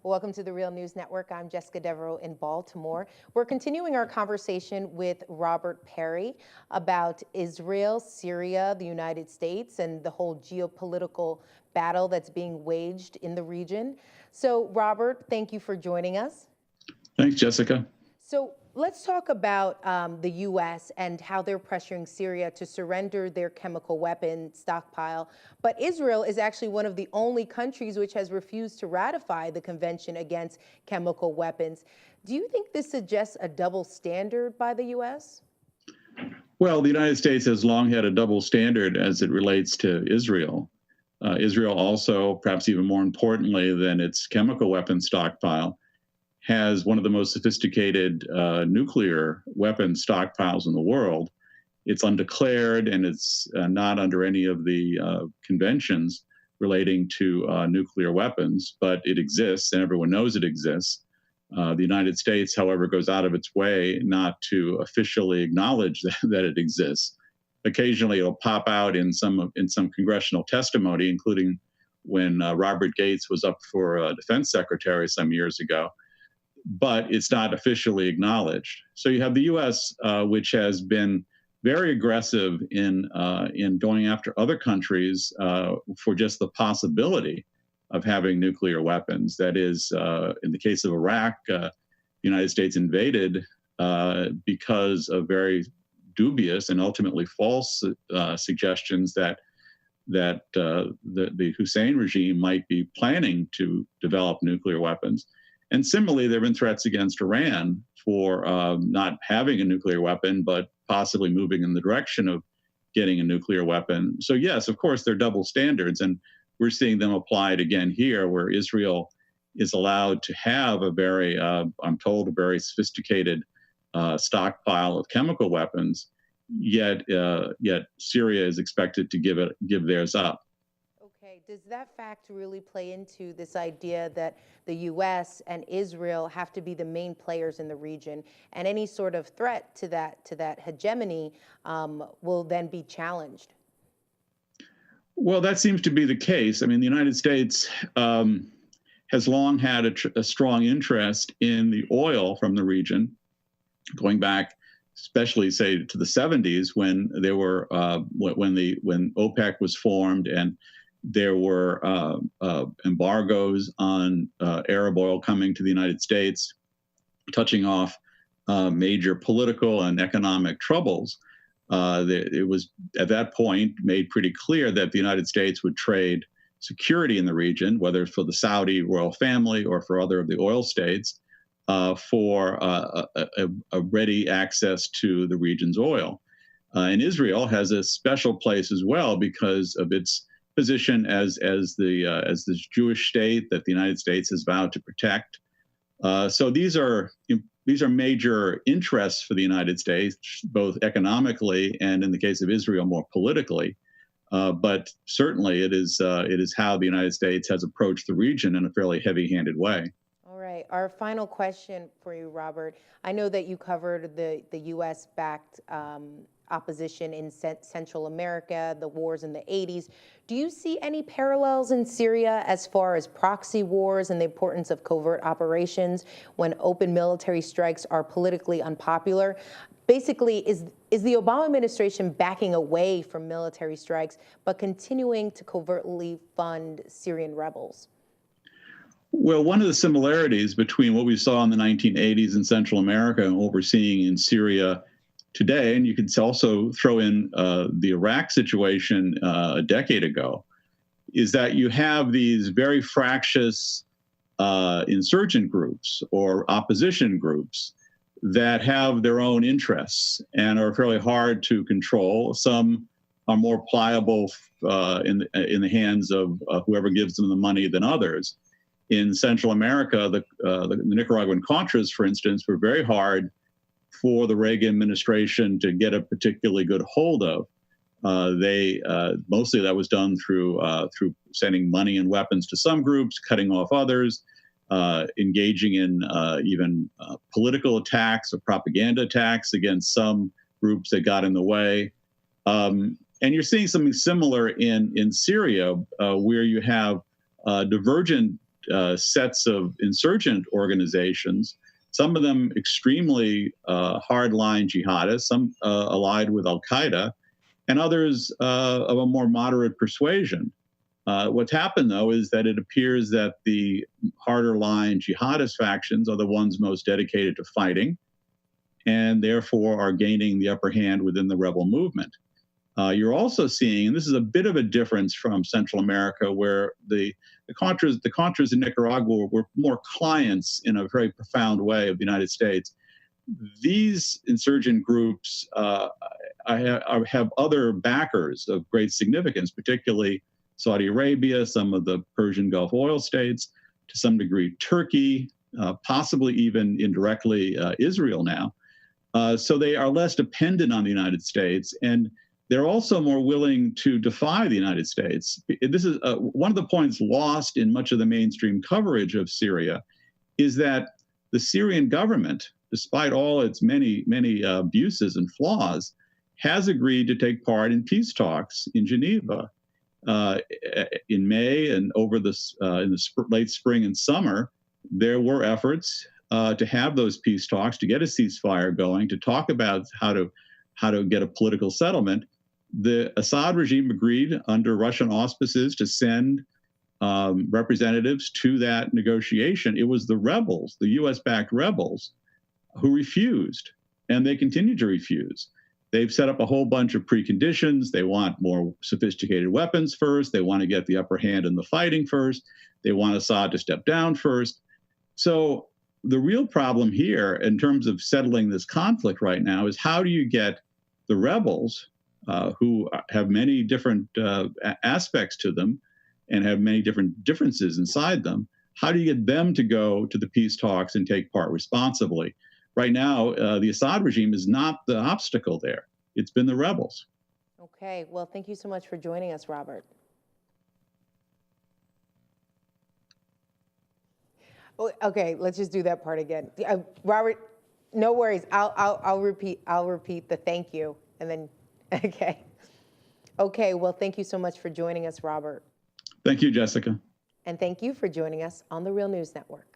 Welcome to the Real News Network. I'm Jessica Devereaux in Baltimore. We're continuing our conversation with Robert Parry about Israel, Syria, the United States, and the whole geopolitical battle that's being waged in the region. So, Robert, thank you for joining us. Thanks, Jessica. So let's talk about the U.S. and how they're pressuring Syria to surrender their chemical weapon stockpile. But Israel is actually one of the only countries which has refused to ratify the Convention Against Chemical Weapons. Do you think this suggests a double standard by the U.S.? Well, the United States has long had a double standard as it relates to Israel. Israel also, perhaps even more importantly than its chemical weapon stockpile, has one of the most sophisticated nuclear weapon stockpiles in the world. It's undeclared and it's not under any of the conventions relating to nuclear weapons, but it exists and everyone knows it exists. The United States, however, goes out of its way not to officially acknowledge that it exists. Occasionally it'll pop out in some congressional testimony, including when Robert Gates was up for defense secretary some years ago, but it's not officially acknowledged. So you have the U.S., which has been very aggressive in going after other countries for just the possibility of having nuclear weapons. That is, in the case of Iraq, the United States invaded because of very dubious and ultimately false suggestions that the Hussein regime might be planning to develop nuclear weapons. And similarly, there have been threats against Iran for not having a nuclear weapon, but possibly moving in the direction of getting a nuclear weapon. So yes, of course, they're double standards. And we're seeing them applied again here, where Israel is allowed to have a very, I'm told, a very sophisticated stockpile of chemical weapons, yet Syria is expected to give theirs up. Okay, does that fact really play into this idea that the U.S. and Israel have to be the main players in the region, and any sort of threat to that hegemony will then be challenged? Well, that seems to be the case. I mean, the United States has long had a strong interest in the oil from the region, going back, especially say to the 70s when there were when OPEC was formed and there were embargoes on Arab oil coming to the United States, touching off major political and economic troubles. It was at that point made pretty clear that the United States would trade security in the region, whether it's for the Saudi royal family or for other of the oil states, for a ready access to the region's oil. And Israel has a special place as well because of its position as this Jewish state that the United States has vowed to protect. So these are major interests for the United States, both economically and in the case of Israel, more politically. But certainly it is how the United States has approached the region in a fairly heavy-handed way. All right. Our final question for you, Robert. I know that you covered the U.S.-backed opposition in Central America, the wars in the 80s. Do you see any parallels in Syria as far as proxy wars and the importance of covert operations when open military strikes are politically unpopular? Basically, is the Obama administration backing away from military strikes but continuing to covertly fund Syrian rebels? Well, one of the similarities between what we saw in the 1980s in Central America and what we're seeing in Syria today, and you can also throw in the Iraq situation a decade ago, is that you have these very fractious insurgent groups or opposition groups that have their own interests and are fairly hard to control. Some are more pliable in the hands of whoever gives them the money than others. In Central America, the Nicaraguan Contras, for instance, were very hard for the Reagan administration to get a particularly good hold of. Mostly that was done through sending money and weapons to some groups, cutting off others, engaging in even political attacks or propaganda attacks against some groups that got in the way. And you're seeing something similar in Syria, where you have divergent sets of insurgent organizations, some of them extremely hardline jihadists, some allied with Al-Qaeda, and others of a more moderate persuasion. What's happened, though, is that it appears that the harder line jihadist factions are the ones most dedicated to fighting, and therefore are gaining the upper hand within the rebel movement. You're also seeing, and this is a bit of a difference from Central America, where the Contras in Nicaragua were more clients in a very profound way of the United States. These insurgent groups have other backers of great significance, particularly Saudi Arabia, some of the Persian Gulf oil states, to some degree Turkey, possibly even indirectly Israel now. So they are less dependent on the United States, and they're also more willing to defy the United States. This is one of the points lost in much of the mainstream coverage of Syria, is that the Syrian government, despite all its many abuses and flaws, has agreed to take part in peace talks in Geneva in May, and over in the late spring and summer. There were efforts to have those peace talks, to get a ceasefire going, to talk about how to get a political settlement. The Assad regime agreed under Russian auspices to send representatives to that negotiation. It was the rebels, the US-backed rebels, who refused, and they continue to refuse. They've set up a whole bunch of preconditions. They want more sophisticated weapons first. They want to get the upper hand in the fighting first. They want Assad to step down first. So the real problem here in terms of settling this conflict right now is, how do you get the rebels, who have many different aspects to them and have many different differences inside them, how do you get them to go to the peace talks and take part responsibly? Right now, the Assad regime is not the obstacle there. It's been the rebels. Okay, well, thank you so much for joining us, Robert. Oh, okay, let's just do that part again. Robert, no worries. I'll repeat the thank you, and then okay. Okay, well, thank you so much for joining us, Robert. Thank you, Jessica. And thank you for joining us on the Real News Network.